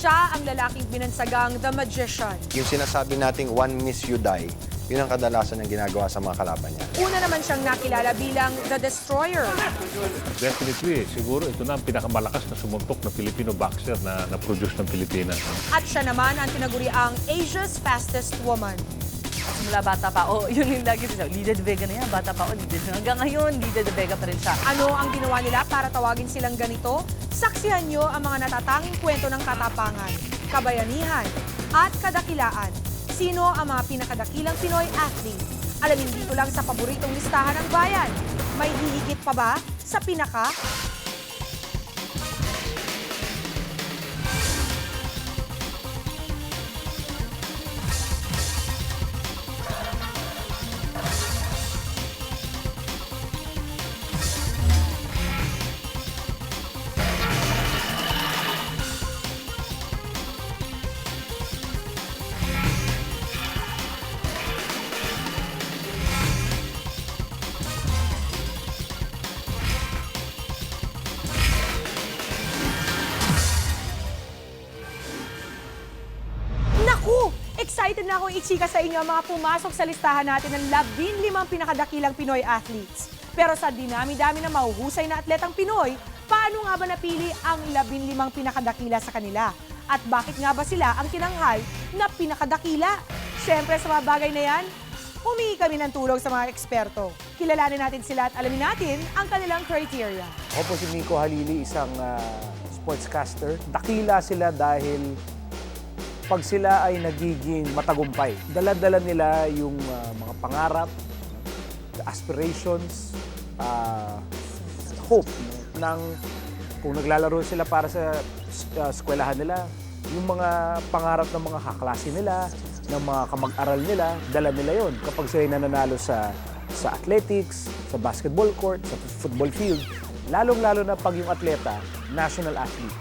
Siya ang lalaking binansagang The Magician. Yung sinasabi nating one miss you die, yun ang kadalasan ng ginagawa sa mga kalaban niya. Una naman siyang nakilala bilang The Destroyer. Definitely, siguro ito na ang pinakamalakas na sumuntok na Filipino boxer na na-produce ng Pilipinas. At siya naman ang tinaguriang Asia's Fastest Woman. Mula bata pa, yun yung lagi sinasabi, Lida de Vega na yan, bata pa, Lida. Hanggang ngayon, Lida de Vega pa rin siya. Ano ang ginawa nila para tawagin silang ganito? Saksihan nyo ang mga natatanging kwento ng katapangan, kabayanihan, at kadakilaan. Sino ang mga pinakadakilang Pinoy athlete? Alamin dito lang sa paboritong listahan ng bayan. May hihigit pa ba sa pinaka? Naku! Excited na akong ichika sa inyo ang mga pumasok sa listahan natin ng 15 pinakadakilang Pinoy athletes. Pero sa dinami-dami na mahuhusay na atletang Pinoy, paano nga ba napili ang 15 pinakadakila sa kanila? At bakit nga ba sila ang tinanghal na pinakadakila? Siyempre sa mga bagay na yan, humingi kami ng tulong sa mga eksperto. Kilalanin natin sila at alamin natin ang kanilang criteria. Ako po si Nico Halili, isang sportscaster. Dakila sila dahil pag sila ay nagiging matagumpay, dala-dala nila yung mga pangarap, aspirations, hope ng kung naglalaro sila para sa eskwelahan nila, yung mga pangarap ng mga kaklase nila, ng mga kamag-aral nila, dala nila yon kapag sila nananalo sa athletics, sa basketball court, sa football field. Lalong-lalo na pag yung atleta, national athlete.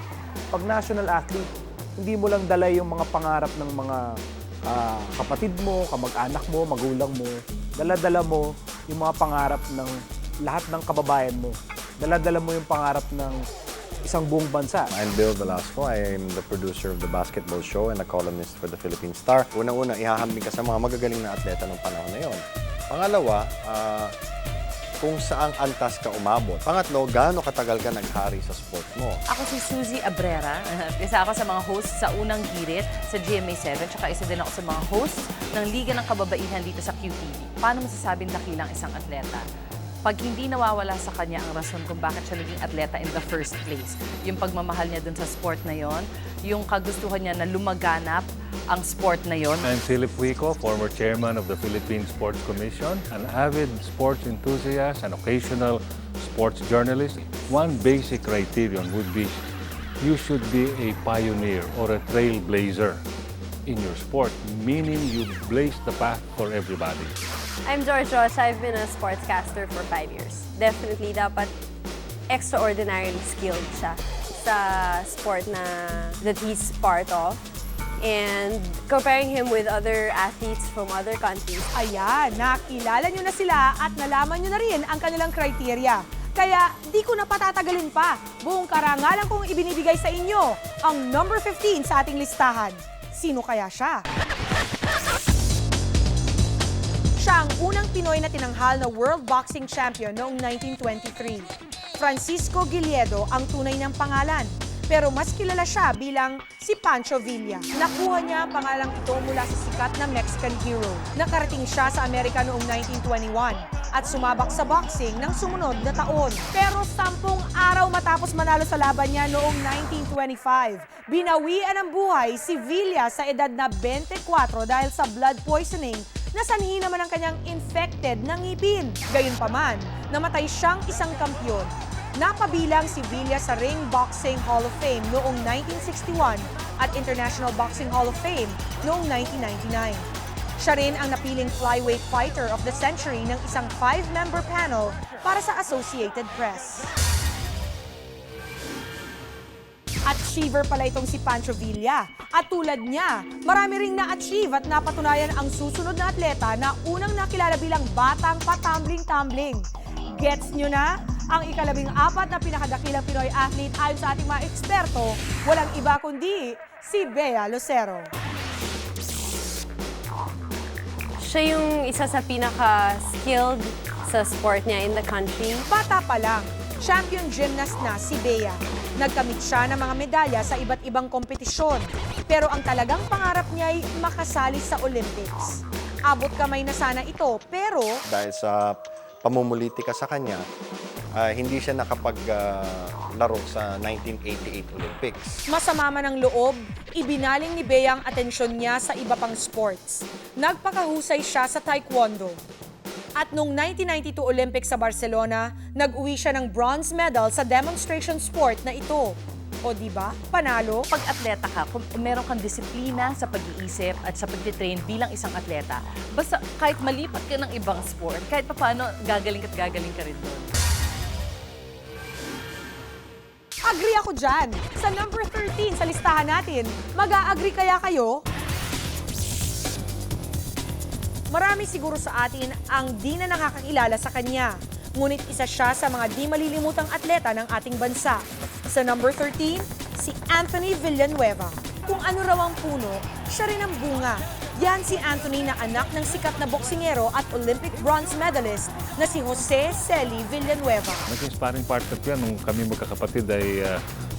Pag national athlete, hindi mo lang dala yung mga pangarap ng mga kapatid mo, kamag-anak mo, magulang mo. Dala-dala mo yung mga pangarap ng lahat ng kababayan mo. Dala-dala mo yung pangarap ng isang buong bansa. I'm Bill Velasco. I am the producer of the basketball show and a columnist for the Philippine Star. Unang-una, ihahambing ka sa mga magagaling na atleta ng panahon na yon. Pangalawa, kung saang antas ka umabot. Pangatlo, gaano katagal ka naghari sa sport mo. Ako si Suzy Abrera. Isa ako sa mga hosts sa Unang Hirit sa GMA7, tsaka isa din ako sa mga hosts ng Liga ng Kababaihan dito sa QTV. Paano masasabing dakilang isang atleta? Pag hindi nawawala sa kanya ang rason kung bakit siya naging atleta in the first place. Yung pagmamahal niya dun sa sport na yon, yung kagustuhan niya na lumaganap ang sport na yon. I'm Philip Huico, former chairman of the Philippine Sports Commission, an avid sports enthusiast, an occasional sports journalist. One basic criterion would be you should be a pioneer or a trailblazer in your sport, meaning you blaze the path for everybody. I'm George Rocha. I've been a sportscaster for 5 years. Definitely, dapat extraordinarily skilled siya sa sport that he's part of. And comparing him with other athletes from other countries. Ayan, nakilala nyo na sila at nalaman nyo na rin ang kanilang criteria. Kaya di ko na patatagalin pa. Buong karangalan kong ibinibigay sa inyo ang number 15 sa ating listahan. Sino kaya siya? Siya ang unang Pinoy na tinanghal na World Boxing Champion noong 1923. Francisco Gilledo ang tunay niyang pangalan. Pero mas kilala siya bilang si Pancho Villa. Nakuha niya ang pangalang ito mula sa sikat na Mexican hero. Nakarating siya sa Amerika noong 1921 at sumabak sa boxing ng sumunod na taon. Pero 10 araw matapos manalo sa laban niya noong 1925, binawian ng buhay si Villa sa edad na 24 dahil sa blood poisoning na sanhi naman ang kanyang infected na ngipin. Gayunpaman, namatay siyang isang kampiyon. Napabilang si Villa sa Ring Boxing Hall of Fame noong 1961 at International Boxing Hall of Fame noong 1999. Siya rin ang napiling flyweight fighter of the century ng isang 5-member panel para sa Associated Press. Achiever pala itong si Pancho Villa. At tulad niya, marami ring na-achieve at napatunayan ang susunod na atleta na unang nakilala bilang batang patambling-tambling. Gets nyo na? Ang ika-14 na pinakadakilang Pinoy athlete ayon sa ating mga eksperto, walang iba kundi si Bea Lucero. Siya yung isa sa pinaka-skilled sa sport niya in the country. Bata pa lang, champion gymnast na si Bea. Nagkamit siya ng mga medalya sa iba't ibang kompetisyon. Pero ang talagang pangarap niya ay makasali sa Olympics. Abot kamay na sana ito, pero Dahil sa pamumulitika sa kanya, hindi siya nakapaglaro sa 1988 Olympics. masama man ang loob, ibinaling ni Bea ang atensyon niya sa iba pang sports. Nagpakahusay siya sa taekwondo. At noong 1992 Olympics sa Barcelona, nag-uwi siya ng bronze medal sa demonstration sport na ito. O di ba? Panalo. Pag atleta ka, kung meron kang disiplina sa pag-iisip at sa pag-train bilang isang atleta, basta kahit malipat ka ng ibang sport, kahit paano gagaling ka rin doon. Agree ako dyan. Sa number 13 sa listahan natin, mag-a-agree kaya kayo? Marami siguro sa atin ang di na nakakakilala sa kanya. Ngunit isa siya sa mga di malilimutang atleta ng ating bansa. Sa number 13, si Anthony Villanueva. Kung ano raw ang puno, siya rin ang bunga. Yan si Anthony na anak ng sikat na boksingero at Olympic bronze medalist na si Jose Celi Villanueva. Naging sparring partner ko yan nung kami magkakapatid ay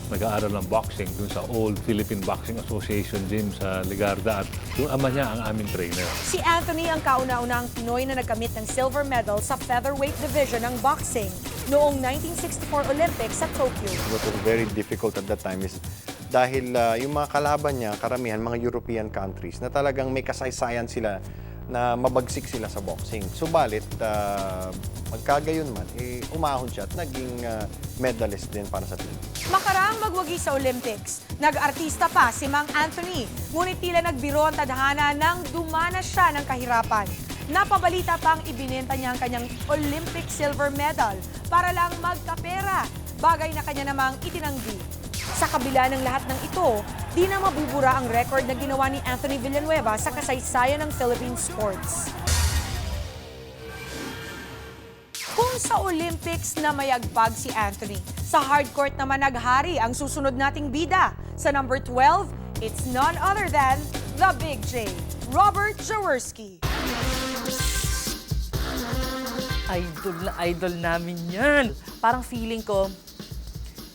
nag-aaral ng boxing dun sa Old Philippine Boxing Association gym sa Ligarda at yung ama niya ang aming trainer. Si Anthony ang kauna-unahang Pinoy na nagkamit ng silver medal sa featherweight division ng boxing noong 1964 Olympics sa Tokyo. What was very difficult at that time is dahil yung mga kalaban niya, karamihan mga European countries, na talagang may kasaysayan sila na mabagsik sila sa boxing. Subalit, magkagayon man, umahon siya at naging medalist din para sa team. Makaraang magwagi sa Olympics, nag-artista pa si Mang Anthony, ngunit tila nagbiro ang tadhana nang dumana siya ng kahirapan. Napabalita pang ibinenta niya ang kanyang Olympic silver medal para lang magkapera, bagay na kanya namang itinanggi. Sa kabila ng lahat ng ito, di na mabubura ang record na ginawa ni Anthony Villanueva sa kasaysayan ng Philippine sports. Kung sa Olympics na mayagpag si Anthony, sa hardcourt naman naghari ang susunod nating bida. Sa number 12, it's none other than the Big J, Robert Jaworski. Idol na idol namin yan. Parang feeling ko,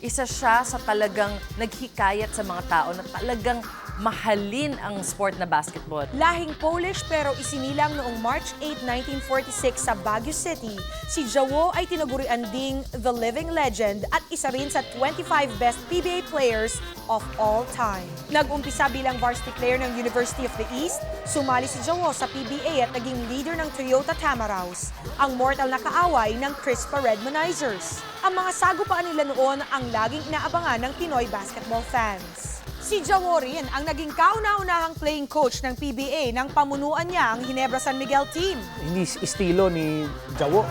isa siya sa talagang naghikayat sa mga tao na talagang mahalin ang sport na basketball. Lahing Polish pero isinilang noong March 8, 1946 sa Baguio City, si Jawo ay tinagurian ding the living legend at isa rin sa 25 best PBA players of all time. Nag-umpisa bilang varsity player ng University of the East, sumali si Jawo sa PBA at naging leader ng Toyota Tamaraws, ang mortal na kaaway ng Crispa Redmonizers. Ang mga sagupaan nila noon ang laging inaabangan ng Pinoy basketball fans. Si Jawo rin ang naging kauna-unahang playing coach ng PBA nang pamunuan niya ang Ginebra San Miguel team. Hindi estilo ni Jawo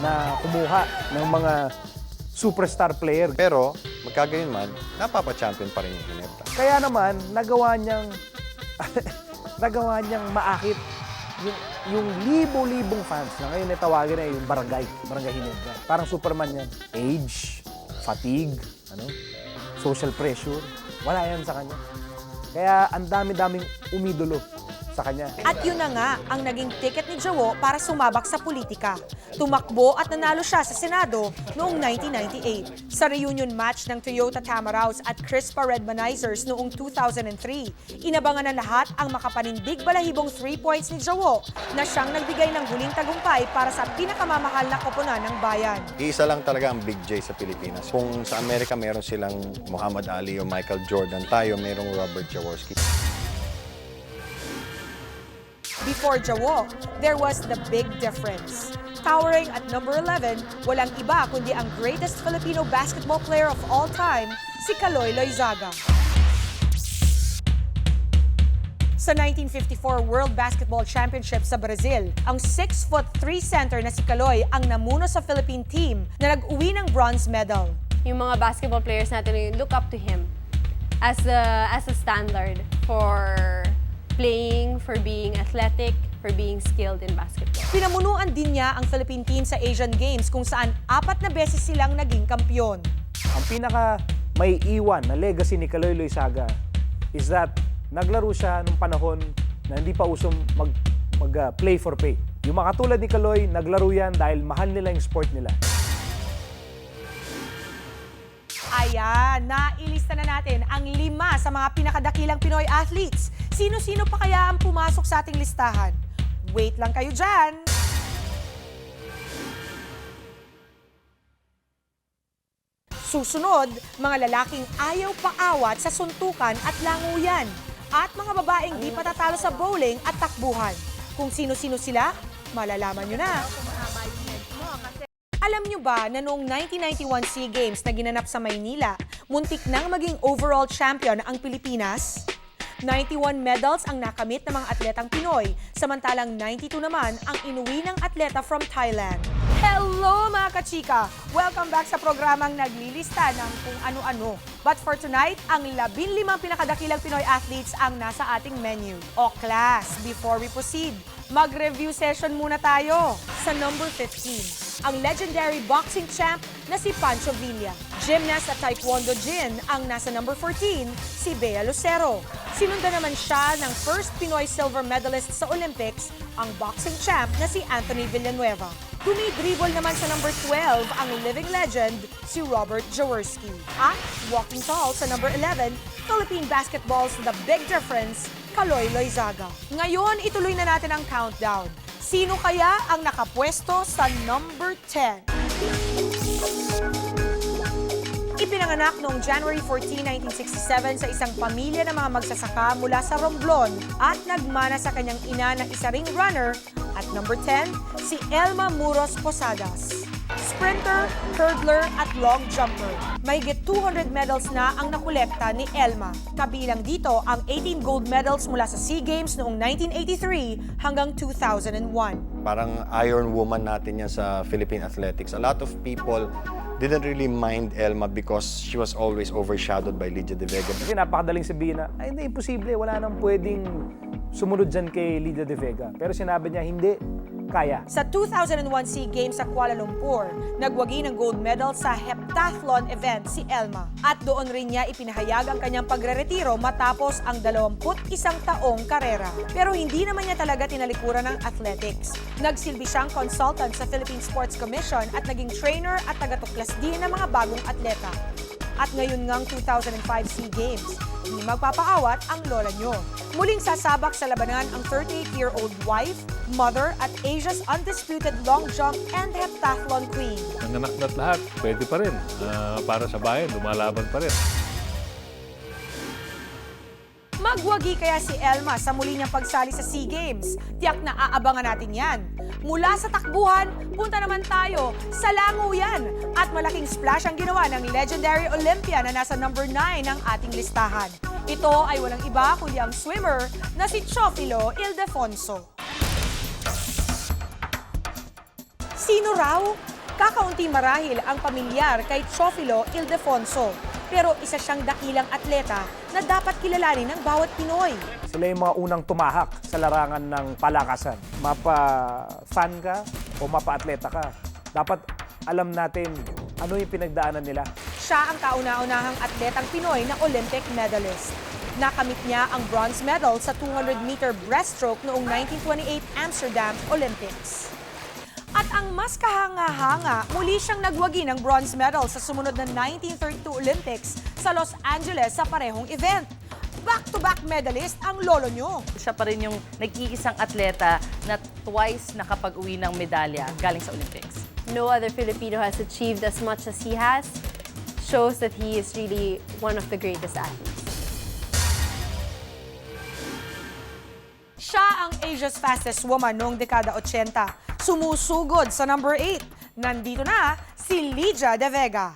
na kumuha ng mga superstar player. Pero, magkagayon man, napapa-champion pa rin yung Ginebra. Kaya naman, nagawa niyang maakit yung libo-libong fans na ngayon tawagin na yung barangay Ginebra. Parang Superman yan. Age, fatigue, social pressure, wala yan sa kanya. Kaya ang dami-daming umidolo sa kanya. At yun na nga ang naging ticket ni Jawo para sumabak sa politika. Tumakbo at nanalo siya sa Senado noong 1998. Sa reunion match ng Toyota Tamaraws at Crispa Redmonizers noong 2003, inabangan ng lahat ang makapanindig balahibong 3 points ni Jawo na siyang nagbigay ng huling tagumpay para sa pinakamamahal na koponan ng bayan. Iisa lang talaga ang Big J sa Pilipinas. Kung sa Amerika meron silang Muhammad Ali o Michael Jordan, tayo merong Robert Jaworski. Before Jawo, there was the big difference. Towering at number 11, walang iba kundi ang greatest Filipino basketball player of all time, si Kaloy Loizaga. Sa 1954 World Basketball Championship sa Brazil, ang 6'3" center na si Kaloy ang namuno sa Philippine team na nag-uwi ng bronze medal. Yung mga basketball players natin, look up to him as a standard for playing, for being athletic, for being skilled in basketball. Pinamunuan din niya ang Philippine team sa Asian Games kung saan 4 na beses silang naging kampyon. Ang pinaka may iwan na legacy ni Kaloy Loizaga is that naglaro siya nung panahon na hindi pa usong play for pay. Yung mga katulad ni Kaloy, naglaro yan dahil mahal nila yung sport nila. Ayan, nailista na natin ang 5 sa mga pinakadakilang Pinoy athletes. Sino-sino pa kaya ang pumasok sa ating listahan? Wait lang kayo dyan! Susunod, mga lalaking ayaw paawat sa suntukan at languyan. At mga babaeng di patatalo sa bowling at takbuhan. Kung sino-sino sila, malalaman nyo na. Alam nyo ba na noong 1991 SEA Games na ginanap sa Maynila, muntik nang maging overall champion ang Pilipinas? 91 medals ang nakamit ng mga atletang Pinoy, samantalang 92 naman ang inuwi ng atleta from Thailand. Hello mga kachika! Welcome back sa programang naglilista ng kung ano-ano. But for tonight, ang 15 pinakadakilang Pinoy athletes ang nasa ating menu. O class, before we proceed, mag-review session muna tayo. Sa number 15, ang legendary boxing champ na si Pancho Villa. Gymnast at Taekwondo Jin ang nasa number 14, si Bea Lucero. Sinundan naman siya ng first Pinoy silver medalist sa Olympics, ang boxing champ na si Anthony Villanueva. Dumidribble naman sa number 12 ang living legend, si Robert Jaworski. At walking tall sa number 11, Philippine basketball's The Big Difference, Kaloy Loizaga. Ngayon, ituloy na natin ang countdown. Sino kaya ang nakapwesto sa number 10? Ipinanganak noong January 14, 1967 sa isang pamilya ng mga magsasaka mula sa Romblon at nagmana sa kanyang ina na isa ring runner. At number 10, si Elma Muros Posadas. Sprinter, hurdler at long jumper. Mahigit 200 medals na ang nakolekta ni Elma. Kabilang dito ang 18 gold medals mula sa SEA Games noong 1983 hanggang 2001. Parang Iron Woman natin yan sa Philippine athletics. A lot of people didn't really mind Elma because she was always overshadowed by Lydia De Vega. Kasi napakadaling sabihin na, ay hindi, imposible, wala nang pwedeng sumunod dyan kay Lydia De Vega. Pero sinabi niya, hindi, kaya. Sa 2001 SEA Games sa Kuala Lumpur, nagwagi ng gold medal sa heptathlon event si Elma. At doon rin niya ipinahayag ang kanyang pagreretiro matapos ang 21 taong karera. Pero hindi naman niya talaga tinalikuran ng athletics. Nagsilbi siyang consultant sa Philippine Sports Commission at naging trainer at tagatuklas din ng mga bagong atleta. At ngayon ngang 2005 SEA Games, hindi magpapaawat ang lola nyo. Muling sasabak sa labanan ang 38-year-old wife, mother at Asia's undisputed long jump and heptathlon queen. Ang anak na't lahat, pwede pa rin. Para sa bayan, lumalaban pa rin. Magwagi kaya si Elma sa muli niyang pagsali sa SEA Games? Tiyak na aabangan natin yan. Mula sa takbuhan, punta naman tayo sa languyan. At malaking splash ang ginawa ng legendary Olympia na nasa number 9 ng ating listahan. Ito ay walang iba kundi ang swimmer na si Chofilo Ildefonso. Sino raw? Kakaunti marahil ang pamilyar kay Chofilo Ildefonso. Pero isa siyang dakilang atleta na dapat kilalanin ng bawat Pinoy. Sila yung mga unang tumahak sa larangan ng palakasan. Mapa-fan ka o mapa-atleta ka, dapat alam natin ano yung pinagdaanan nila. Siya ang kauna-unahang atletang Pinoy na Olympic medalist. Nakamit niya ang bronze medal sa 200-meter breaststroke noong 1928 Amsterdam Olympics. At ang mas kahanga-hanga, muli siyang nagwagi ng bronze medal sa sumunod na 1932 Olympics sa Los Angeles sa parehong event. Back-to-back medalist ang lolo nyo. Siya pa rin yung nag-iisang atleta na twice nakapag-uwi ng medalya galing sa Olympics. No other Filipino has achieved as much as he has. Shows that he is really one of the greatest athletes. Siya ang Asia's fastest woman noong dekada 80. Sumusugod sa number 8. Nandito na si Lydia De Vega.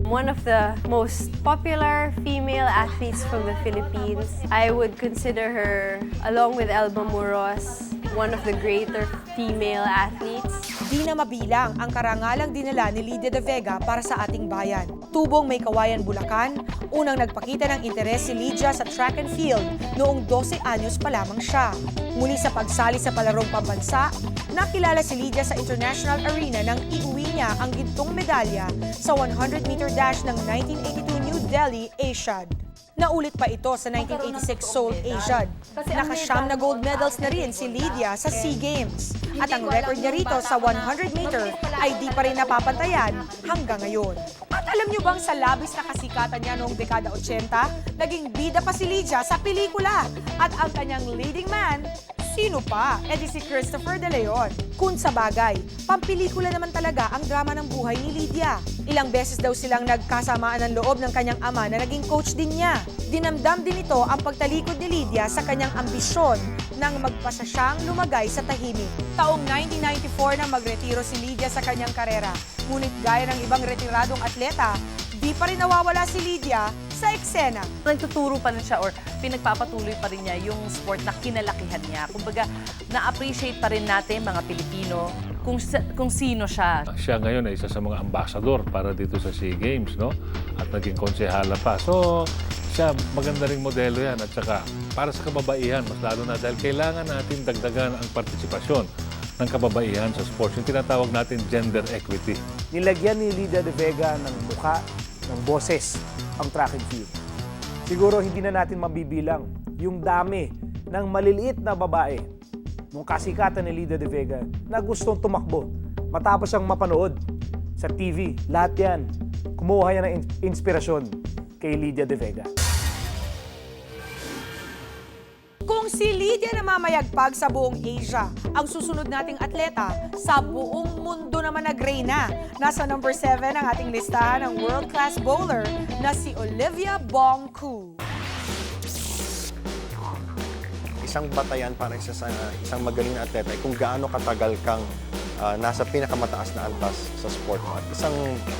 One of the most popular female athletes from the Philippines. I would consider her, along with Elma Muros, one of the greater female athletes. Di na mabilang ang karangalang dinala ni Lydia De Vega para sa ating bayan. Tubong may kawayan Bulacan, unang nagpakita ng interes si Lydia sa track and field noong 12 anyos pa lamang siya. Muli sa pagsali sa palarong pambansa, nakilala si Lydia sa international arena nang iuwi niya ang gintong medalya sa 100-meter dash ng 1982 New Delhi Asiad. Naulit pa ito sa 1986 Seoul Asiad. Nakasyam na gold medals na rin si Lydia sa SEA Games. At ang record niya rito sa 100-meter ay di pa rin napapantayan hanggang ngayon. At alam niyo bang sa labis na kasikatan niya noong dekada 80, naging bida pa si Lydia sa pelikula. At ang kanyang leading man, sino pa? E di si Christopher De Leon. Kung sa bagay, pampelikula naman talaga ang drama ng buhay ni Lydia. Ilang beses daw silang nagkasamaan ng loob ng kanyang ama na naging coach din niya. Dinamdam din ito ang pagtalikod ni Lydia sa kanyang ambisyon nang magpasya siyang lumagay sa tahimik. Taong 1994 na magretiro si Lydia sa kanyang karera. Ngunit gaya ng ibang retiradong atleta, di pa rin nawawala si Lydia sa eksena. Nagtuturo pa rin siya or pinagpapatuloy pa rin niya yung sport na kinalakihan niya. Kumbaga, na-appreciate pa rin natin mga Pilipino kung sino siya. Siya ngayon ay isa sa mga ambassador para dito sa SEA Games, no? At naging konsehala pa. So, siya maganda ring modelo yan. At saka, para sa kababaihan, mas lalo na dahil kailangan natin dagdagan ang partisipasyon ng kababaihan sa sports. Yung tinatawag natin gender equity. Nilagyan ni Lydia De Vega ng mukha, ng boses, ang track and field. Siguro hindi na natin mabibilang yung dami ng maliliit na babae nung kasikatan ni Lydia De Vega na gustong tumakbo matapos siyang mapanood sa TV. Lahat yan, kumuha yan ng inspirasyon kay Lydia De Vega. Kung si Lydia na mamayagpag sa buong Asia, ang susunod nating atleta, sa buong mundo naman nagreyna. Nasa number 7 ang ating listahan ng world-class bowler na si Olivia Bong Koo. Isang batayan para isang magaling na atleta ay kung gaano katagal kang nasa pinakamataas na antas sa sport mo. At isang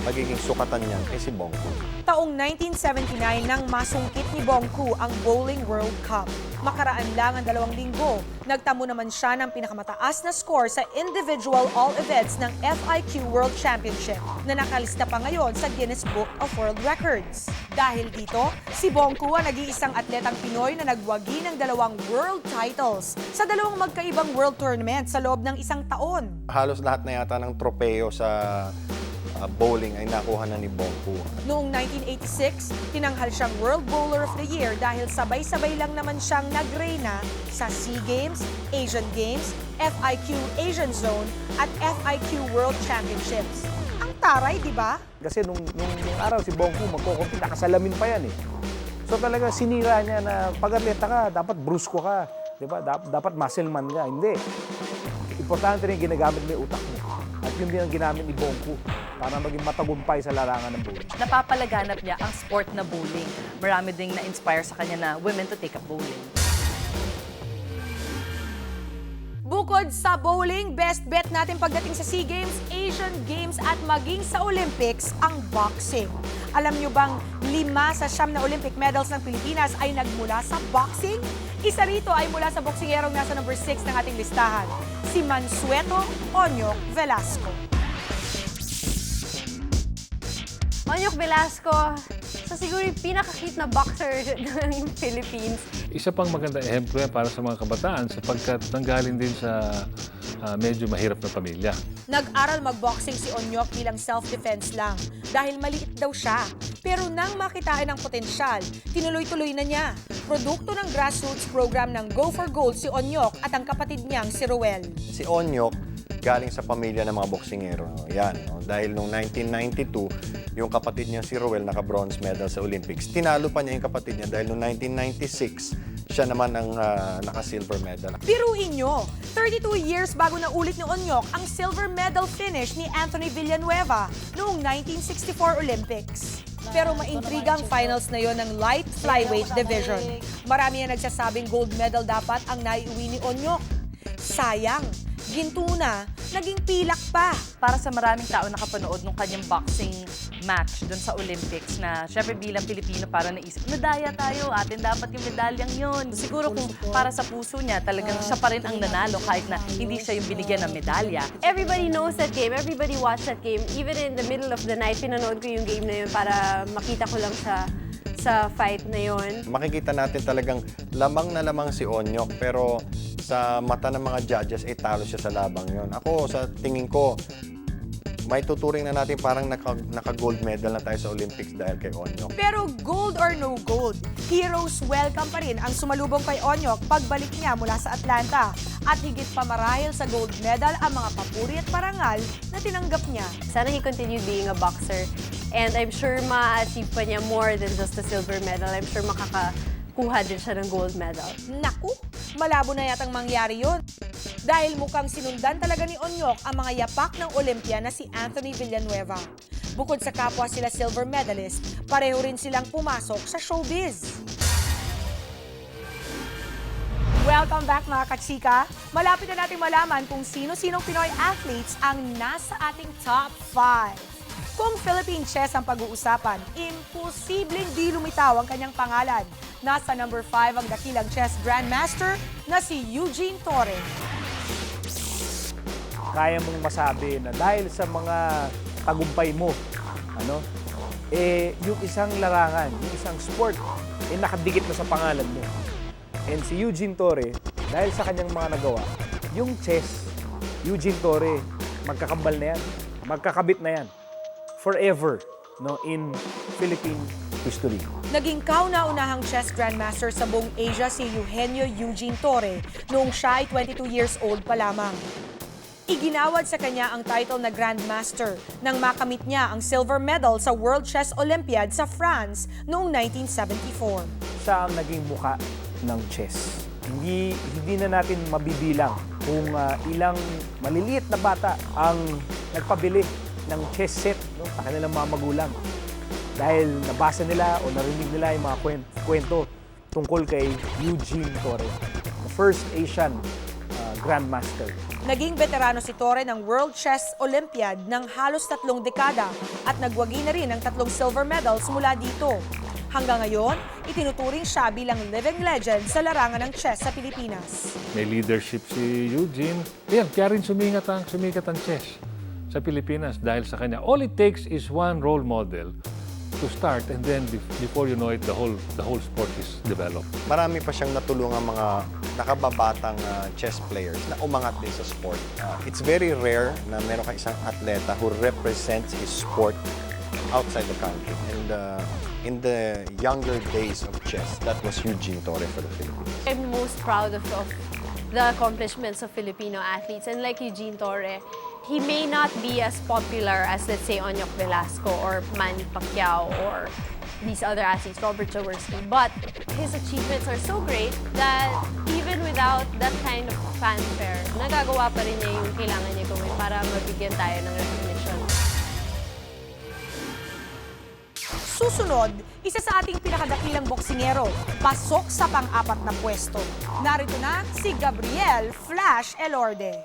magiging sukatan niyan ay si Bong Koo. Taong 1979 nang masungkit ni Bong Koo ang Bowling World Cup. Makaraan lang ang 2 linggo, nagtamo naman siya ng pinakamataas na score sa individual all events ng FIQ World Championship na nakalista pa ngayon sa Guinness Book of World Records. Dahil dito, si Bong Koo ang nag-iisang atletang Pinoy na nagwagi ng 2 world titles sa 2 magkaibang world tournaments sa loob ng 1 taon. Halos lahat na yata ng tropeo sa bowling ay nakuha na ni Bong Koo. Noong 1986, tinanghal siyang World Bowler of the Year dahil sabay-sabay lang naman siyang nagreyna sa SEA Games, Asian Games, FIQ Asian Zone at FIQ World Championships. Ang taray, di ba? Kasi nung araw si Bong Koo magkukumpit, nakasalamin pa yan eh. So talaga sinira niya na pag-atleta ka, dapat brusko ka. Di ba? Dapat muscle man ka. Hindi. Importante rin ginagamit mo yung utak mo. At yun din ang ginamit ni Bong Koo para maging matagumpay sa larangan ng bowling. Napapalaganap niya ang sport na bowling. Marami ding na-inspire sa kanya na women to take up bowling. Bukod sa bowling, best bet natin pagdating sa SEA Games, Asian Games at maging sa Olympics ang boxing. Alam niyo bang 5 sa 9 na Olympic medals ng Pilipinas ay nagmula sa boxing? Isa rito ay mula sa boksingerong nasa number 6 ng ating listahan, si Mansueto Onyok Velasco. Onyok Velasco, so siguro yung pinaka-cute na boxer ng Philippines. Isa pang maganda ehemplo yan para sa mga kabataan sapagkat nanggaling din sa medyo mahirap na pamilya. Nag-aral mag-boxing si Onyok bilang self-defense lang dahil maliit daw siya. Pero nang makitain ang potensyal, tinuloy-tuloy na niya. Produkto ng grassroots program ng Go for Gold si Onyok at ang kapatid niyang si Ruel. Si Onyok, galing sa pamilya ng mga boksingero. Yan, no? Dahil noong 1992, yung kapatid niya si Ruel naka-bronze medal sa Olympics. Tinalo pa niya yung kapatid niya dahil noong 1996, siya naman ang naka-silver medal. Biruin nyo, 32 years bago naulit ni Onyok ang silver medal finish ni Anthony Villanueva noong 1964 Olympics. Pero maintrigang finals na yon ng light flyweight division. Marami ang nagsasabing gold medal dapat ang naiuwi ni Onyok. Sayang, ginto na naging pilak pa. Para sa maraming tao nakapanood ng kanyang boxing match doon sa Olympics na syempre bilang Pilipino para naisip, medalya tayo, atin dapat yung medalyang yun. Siguro kung para sa puso niya, talagang siya pa rin ang nanalo kahit na hindi siya yung binigyan ng medalya. Everybody knows that game. Everybody watched that game. Even in the middle of the night, pinanood ko yung game na yun para makita ko lang sa fight na yun. Makikita natin talagang lamang na lamang si Onyok, pero sa mata ng mga judges, ay talo siya sa labang yon. Ako, sa tingin ko, may tuturing na natin parang naka-gold medal na tayo sa Olympics dahil kay Onyok. Pero gold or no gold, heroes welcome pa rin ang sumalubong kay Onyok pagbalik niya mula sa Atlanta. At higit pa marahil sa gold medal ang mga papuri at parangal na tinanggap niya. Sana he continued being a boxer. And I'm sure ma-achieve pa niya more than just a silver medal. I'm sure makakakuha din siya ng gold medal. Naku, malabo na yatang mangyari yun. Dahil mukhang sinundan talaga ni Onyok ang mga yapak ng Olympia na si Anthony Villanueva. Bukod sa kapwa sila silver medalist, pareho rin silang pumasok sa showbiz. Welcome back mga kachika. Malapit na natin malaman kung sino-sinong Pinoy athletes ang nasa ating top 5. Kung Philippine chess ang pag-uusapan, imposibleng di lumitaw ang kanyang pangalan. Nasa number 5 ang dakilang chess grandmaster na si Eugene Torre. Kaya mong masabi na dahil sa mga tagumpay mo, yung isang larangan, yung isang sport, nakadikit na sa pangalan mo. And si Eugene Torre, dahil sa kanyang mga nagawa, yung chess, Eugene Torre, magkakambal na yan, magkakabit na yan. Forever, in Philippine history. Naging kauna-unahang chess grandmaster sa buong Asia si Eugenio Eugene Torre noong siya ay 22 years old pa lamang. Iginawad sa kanya ang title na grandmaster nang makamit niya ang silver medal sa World Chess Olympiad sa France noong 1974. Siya ang naging muka ng chess. Hindi na natin mabibilang kung ilang maliliit na bata ang nagpabili ng chess set sa kanilang mga magulang. Dahil nabasa nila o narinig nila yung mga kwento tungkol kay Eugene Torre, the first Asian grandmaster. Naging veterano si Torre ng World Chess Olympiad ng halos 3 dekada at nagwagi na rin ng 3 silver medals mula dito. Hanggang ngayon, itinuturing siya bilang living legend sa larangan ng chess sa Pilipinas. May leadership si Eugene. Yan, kaya rin sumikat ang chess sa Pilipinas dahil sa kanya. All it takes is one role model to start, and then before you know it, the whole sport is developed. Marami pa siyang natulungan mga nakababatang chess players na umangat din sa sport. It's very rare na meron ka isang atleta who represents his sport outside the country. And in the younger days of chess, that was Eugene Torre for the Philippines. I'm most proud of the accomplishments of Filipino athletes. And like Eugene Torre, he may not be as popular as, let's say, Onyok Velasco or Manny Pacquiao or these other athletes, Robert Jaworski. But his achievements are so great that even without that kind of fanfare, nagagawa pa rin niya yung kailangan niya gawin para mabigyan tayo ng recognition. Susunod, isa sa ating pinakadakilang boksingero, pasok sa pang-4 na pwesto. Narito na si Gabriel Flash Elorde.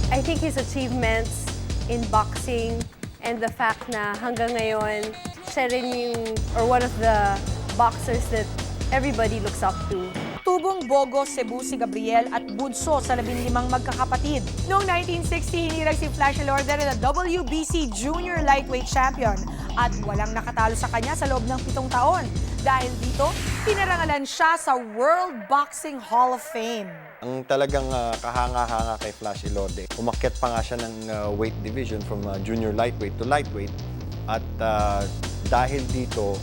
I think his achievements in boxing and the fact na hanggang ngayon, siya rin yung, or one of the boxers that everybody looks up to. Tubong Bogo, Cebu si Gabriel at bunso sa 15 magkakapatid. Noong 1960, hinirang si Flash Elorde na WBC Junior Lightweight Champion at walang nakatalo sa kanya sa loob ng 7 taon. Dahil dito, pinarangalan siya sa World Boxing Hall of Fame. Ang talagang kahanga-hanga kay Flash Elorde, umakyat pa nga siya ng weight division from junior lightweight to lightweight. At dahil dito,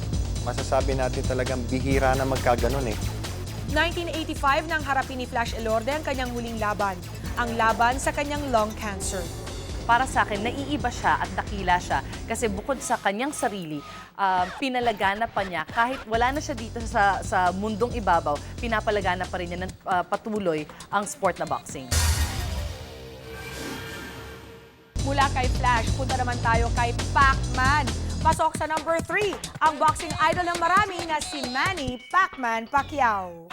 masasabi natin talagang bihira na magkaganon 1985 nang harapin ni Flash Elorde ang kanyang huling laban, ang laban sa kanyang lung cancer. Para sa akin, naiiba siya at dakila siya kasi bukod sa kanyang sarili, pinalagana pa niya, kahit wala na siya dito sa mundong ibabaw, pinapalagana pa rin niya ng patuloy ang sport na boxing. Mula kay Flash, punta naman tayo kay Pacman. Pasok sa number 3, ang boxing idol ng marami na si Manny Pacman Pacquiao.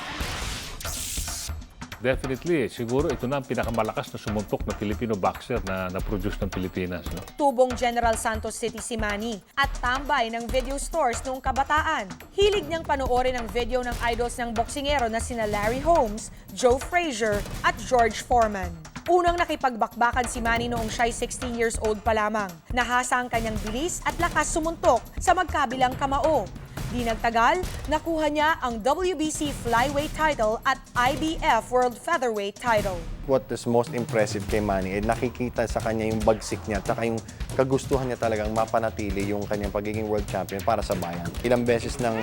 Definitely, siguro ito na ang pinakamalakas na sumuntok na Filipino boxer na na-produce ng Pilipinas. No? Tubong General Santos City si Manny at tambay ng video stores noong kabataan. Hilig niyang panoorin ang video ng idols ng boksingero na sina Larry Holmes, Joe Frazier at George Foreman. Unang nakipagbakbakan si Manny noong siya'y 16 years old pa lamang. Nahasa ang kanyang bilis at lakas sumuntok sa magkabilang kamao. Di nagtagal, nakuha niya ang WBC Flyweight title at IBF World Featherweight title. What is most impressive kay Manny, nakikita sa kanya yung bagsik niya at saka yung kagustuhan niya talagang mapanatili yung kanyang pagiging world champion para sa bayan. Ilang beses nang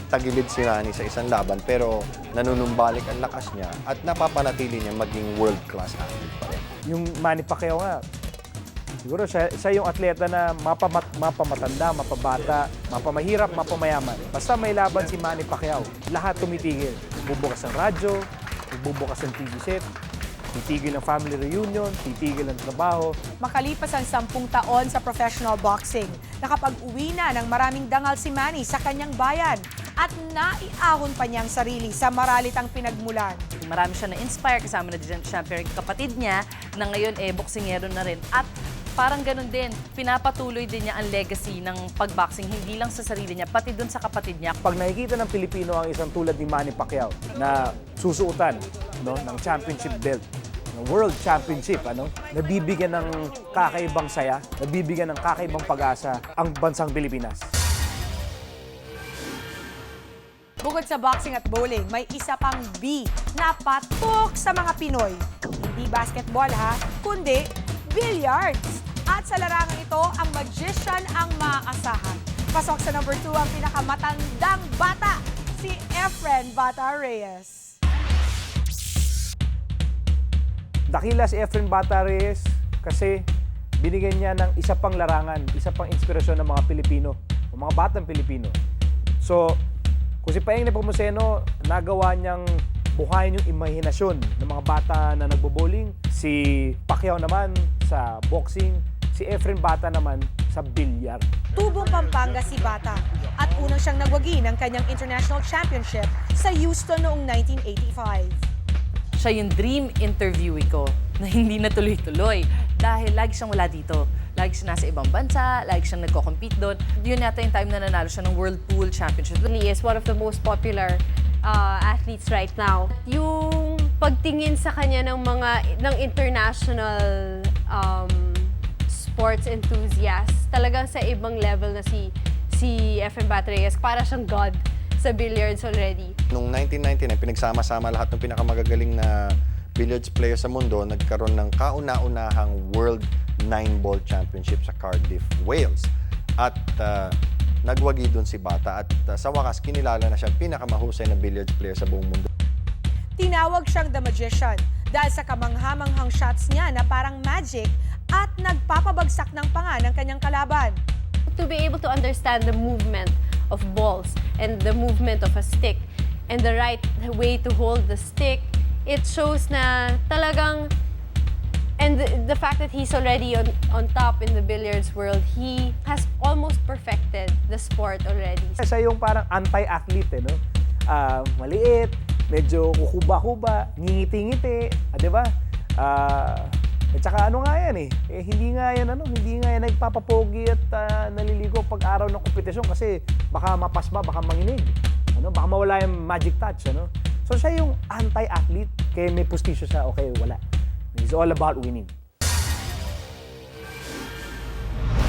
tagilid si Manny sa isang laban pero nanunumbalik ang lakas niya at napapanatili niya maging world-class athlete pa rin. Yung Manny Pacquiao nga, siguro siya yung atleta na mapamatanda, mapabata, mapamahirap, mapamayaman. Basta may laban si Manny Pacquiao, lahat tumitigil. Bubukas ang radyo, bubukas ang TV set, titigil ang family reunion, titigil ang trabaho. Makalipas ang 10 taon sa professional boxing, nakapag-uwi na ng maraming dangal si Manny sa kanyang bayan at naiahon pa niyang sarili sa maralitang pinagmulan. Marami siya na-inspire kasama na din siyempre yung kapatid niya na ngayon boksingero na rin. At parang ganun din, pinapatuloy din niya ang legacy ng pagboxing, hindi lang sa sarili niya, pati dun sa kapatid niya. Pag nakikita ng Pilipino ang isang tulad ni Manny Pacquiao na susuotan ng championship belt, ng world championship, nabibigyan ng kakaibang saya, nabibigyan ng kakaibang pag-asa ang bansang Pilipinas. Bukod sa boxing at bowling, may isa pang B na patok sa mga Pinoy. Hindi basketball ha, kundi billiards. At sa larangan ito, ang magician ang maaasahan. Pasok sa number 2 ang pinakamatandang bata, si Efren Bata Reyes. Dakila si Efren Bata Reyes kasi binigyan niya ng isa pang larangan, isa pang inspirasyon ng mga Pilipino, ng mga batang Pilipino. So, kung si Paeng Nepomuceno, nagawa niyang buhayin yung imahinasyon ng mga bata na nagbo-bowling. Si Pacquiao naman sa boxing, si Efren Bata naman sa bilyar. Tubong Pampanga si Bata at unang siyang nagwagi ng kanyang international championship sa Houston noong 1985. Siya yung dream interviewee ko na hindi natuloy-tuloy dahil lagi siyang wala dito. Lagi siya nasa ibang bansa, lagi siyang nagko-compete doon. Yun yata yung time na nanalo siya ng World Pool Championship. He is one of the most popular athletes right now. Yung pagtingin sa kanya ng international sports enthusiasts, talagang sa ibang level na si Efren Bata Reyes, para siyang god sa billiards already. Noong 1999, pinagsama-sama lahat ng pinakamagagaling na billiards player sa mundo, nagkaroon ng kauna-unahang World 9-Ball Championship sa Cardiff, Wales. At nagwagi doon si Bata at sa wakas, kinilala na siya pinakamahusay na billiards player sa buong mundo. Tinawag siyang The Magician dahil sa kamanghamanghang shots niya na parang magic at nagpapabagsak ng panga ng kanyang kalaban. To be able to understand the movement of balls and the movement of a stick and the right way to hold the stick, it shows na talagang, and the fact that he's already on top in the billiards world, he has almost perfected the sport already. Siya yung parang anti-athlete, no? Maliit, medyo kukuba-kuba, ngingiti-ngiti, di ba? At saka ano nga yan hindi nga yan nagpapapogi at naliligo pag araw ng kompetisyon kasi baka mapasma, baka manginig, baka mawala yung magic touch, So siya yung anti-athlete, kaya may pustisyo siya, okay, wala. It's all about winning.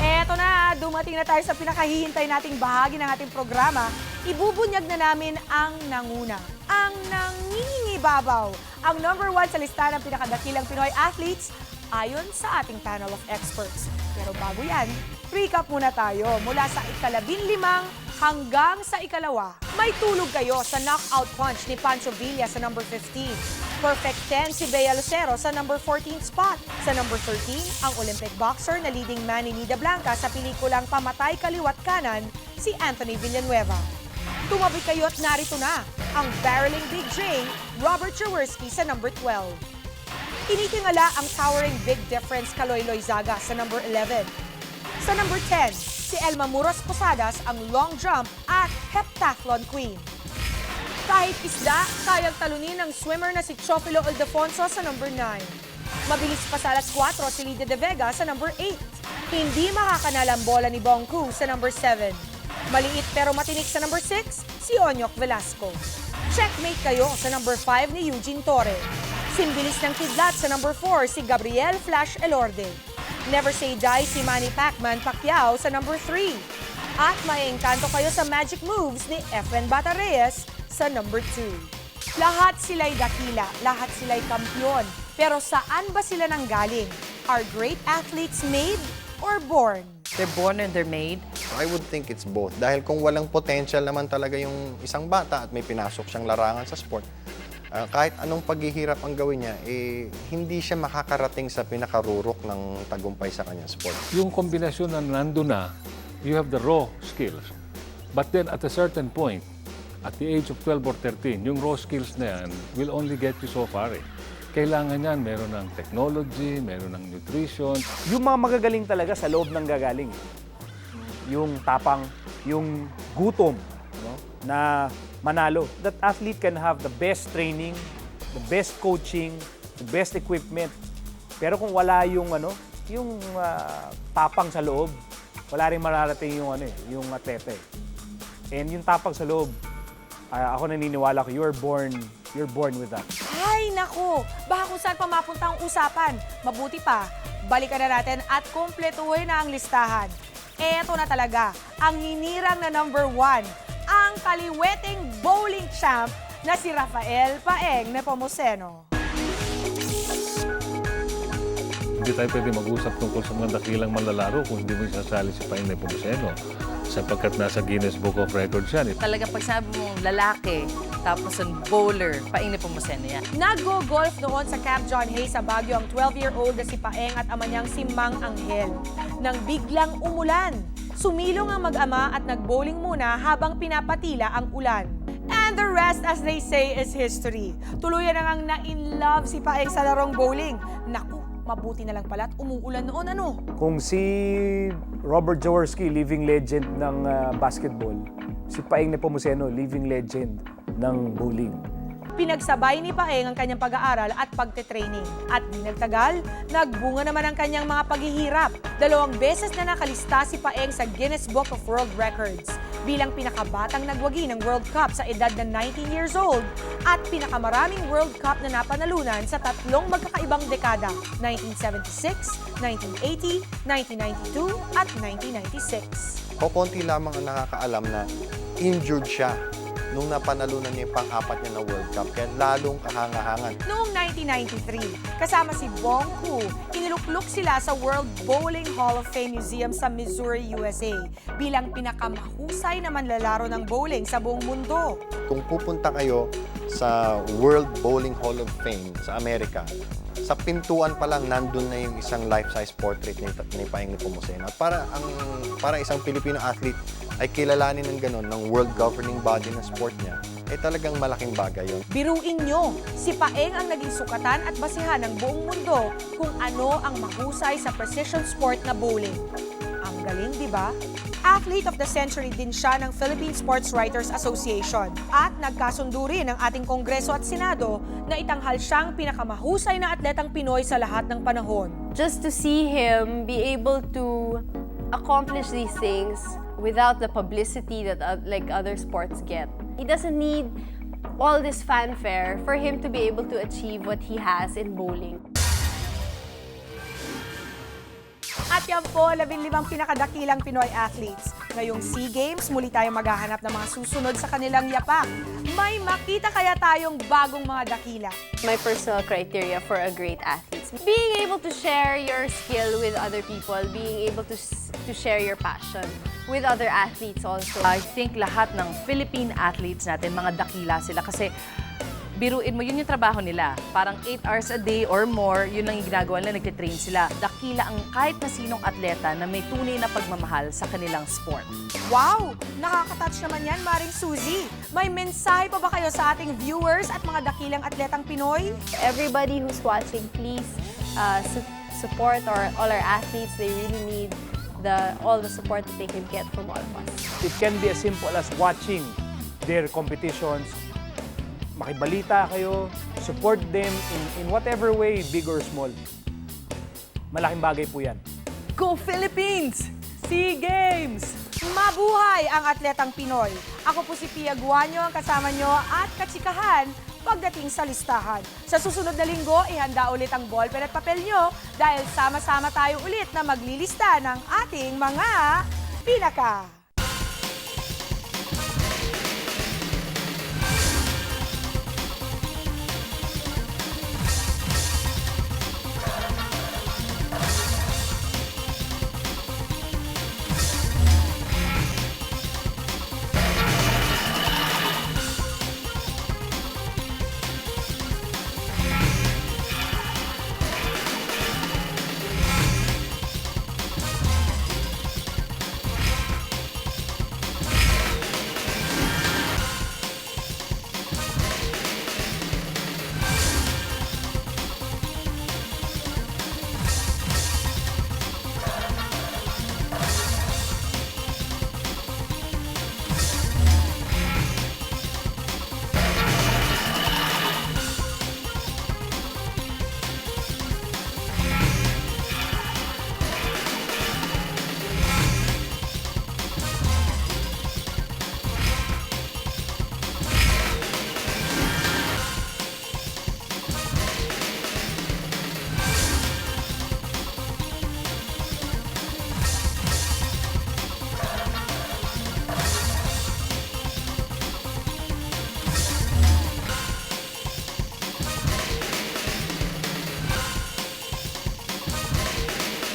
Eto na, dumating na tayo sa pinakahihintay nating bahagi ng ating programa. Ibubunyag na namin ang nanguna, ang nangingibabaw, ang number 1 sa listahan ng pinakadakilang Pinoy athletes ayon sa ating panel of experts. Pero bago yan, recap muna tayo mula sa ika-15 hanggang sa ikalawa. May tulog kayo sa knockout punch ni Pancho Villa sa number 15. Perfect 10 si Bea Lucero sa number 14 spot. Sa number 13, ang Olympic boxer na leading man ni Nida Blanca sa pelikulang Pamatay Kaliwat Kanan, si Anthony Villanueva. Tumabi kayo at narito na ang barreling Big J, Robert Jaworski sa number 12. Initingala ang towering Big Difference Kaloy Loizaga sa number 11. Sa number 10, si Elma Muros Posadas ang long jump at heptathlon queen. Kahit isda, Kayang talunin ng swimmer na si Chofilo Ildefonso sa number 9. Mabilis pa sa alas 4 si Lydia De Vega sa number 8. Hindi makakanal ang bola ni Bongku sa number 7. Maliit pero matinik sa number 6, si Onyok Velasco. Checkmate kayo sa number 5 ni Eugene Torre. Simbilis ng kidlat sa number 4 si Gabriel Flash Elorde. Never say die si Manny Pacman Pacquiao sa number 3. At maiengkanto kayo sa magic moves ni Efren Bata Reyes sa number 2. Lahat sila'y dakila, lahat sila'y kampiyon. Pero saan ba sila nanggaling? Are great athletes made or born? They're born and they're made. I would think it's both. Dahil kung walang potential naman talaga yung isang bata at may pinasok siyang larangan sa sport, kahit anong paghihirap ang gawin niya, hindi siya makakarating sa pinakarurok ng tagumpay sa kanyang sport. Yung kombinasyon na nandun na, you have the raw skills. But then at a certain point, at the age of 12 or 13, yung raw skills na yan will only get you so far. Kailangan yan, meron ng technology, meron ng nutrition. Yung mga magagaling talaga sa loob ng gagaling. Yung tapang, yung gutom, no? Na manalo. That athlete can have the best training, the best coaching, the best equipment. Pero kung wala yung tapang sa loob, wala ring mararating yung atleta. And yung tapang sa loob, ako naniniwala ko, you're born with that. Ay, naku! Baka kung saan pa mapunta ang usapan. Mabuti pa, balikan na natin at kumpletuhin na ang listahan. Eto na talaga, ang hinirang na number 1, ang kaliweteng bowling champ na si Rafael Paeng Nepomuceno. Hindi tayo pwede mag-usap tungkol sa mga dakilang manlalaro kung hindi mo isasali si Paeng Nepomuceno sapagkat nasa Guinness Book of Records yan. Talaga pag sabi mong lalaki, tapos ang bowler, Paeng Nepomuceno yan. Nag-go-golf noon sa Camp John Hay sa Baguio ang 12-year-old na si Paeng at ama niyang si Mang Angel. Nang biglang umulan, sumilong ang mag-ama at nag-bowling muna habang pinapatila ang ulan. And the rest, as they say, is history. Tuluyan na ngang na-in-love si Paeng sa larong bowling. Naku, mabuti na lang pala at umuulan noon Kung si Robert Jaworski, living legend ng basketball, si Paeng Nepomuceno, living legend ng bowling. Pinagsabay ni Paeng ang kanyang pag-aaral at pagte-training. At di nagtagal, nagbunga naman ang kanyang mga paghihirap. 2 beses na nakalista si Paeng sa Guinness Book of World Records bilang pinakabatang nagwagi ng World Cup sa edad na 19 years old at pinakamaraming World Cup na napanalunan sa 3 magkakaibang dekada, 1976, 1980, 1992 at 1996. Konti lamang ang nakakaalam na injured siya nung napanalunan niya yung pang-4 niya na World Cup, kaya lalong kahangahangan. Noong 1993, kasama si Bongku, iniluklok sila sa World Bowling Hall of Fame Museum sa Missouri, USA bilang pinakamahusay na manlalaro ng bowling sa buong mundo. Kung pupunta kayo sa World Bowling Hall of Fame sa Amerika, sa pintuan pa lang nandun na yung isang life-size portrait ni Paeng Nepomuceno. At para isang Filipino athlete ay kilalanin ng ganon ng world governing body ng sport niya, talagang malaking bagay yun. Biruin nyo, si Paeng ang naging sukatan at basihan ng buong mundo kung ano ang mahusay sa precision sport na bowling. Ang galing, di ba? Athlete of the Century din siya ng Philippine Sports Writers Association at nagkasundo rin ng ating Kongreso at Senado na itanghal siyang pinakamahusay na atletang Pinoy sa lahat ng panahon. Just to see him be able to accomplish these things without the publicity that like other sports get. He doesn't need all this fanfare for him to be able to achieve what he has in bowling. At yan po, 15 pinakadakilang Pinoy athletes. Ngayong SEA Games, muli tayong maghahanap ng mga susunod sa kanilang yapak. May makita kaya tayong bagong mga dakila. My personal criteria for a great athlete, being able to share your skill with other people, being able to share your passion with other athletes also. I think lahat ng Philippine athletes natin, mga dakila sila kasi biruin mo, yun yung trabaho nila. Parang 8 hours a day or more, yun lang yung ginagawa nila, nagtitrain sila. Dakila ang kahit na sinong atleta na may tunay na pagmamahal sa kanilang sport. Wow! Nakaka-touch naman yan, Maring Suzy. May mensahe pa ba kayo sa ating viewers at mga dakilang atletang Pinoy? Everybody who's watching, please support all our athletes. They really need all the support that they can get from all of us. It can be as simple as watching their competitions, makibalita kayo, support them in whatever way, big or small. Malaking bagay po yan. Go Philippines! SEA Games! Mabuhay ang atletang Pinoy! Ako po si Pia Guanyo, ang kasama nyo at katsikahan pagdating sa listahan. Sa susunod na linggo, ihanda ulit ang ballpen at papel nyo dahil sama-sama tayo ulit na maglilista ng ating mga pinaka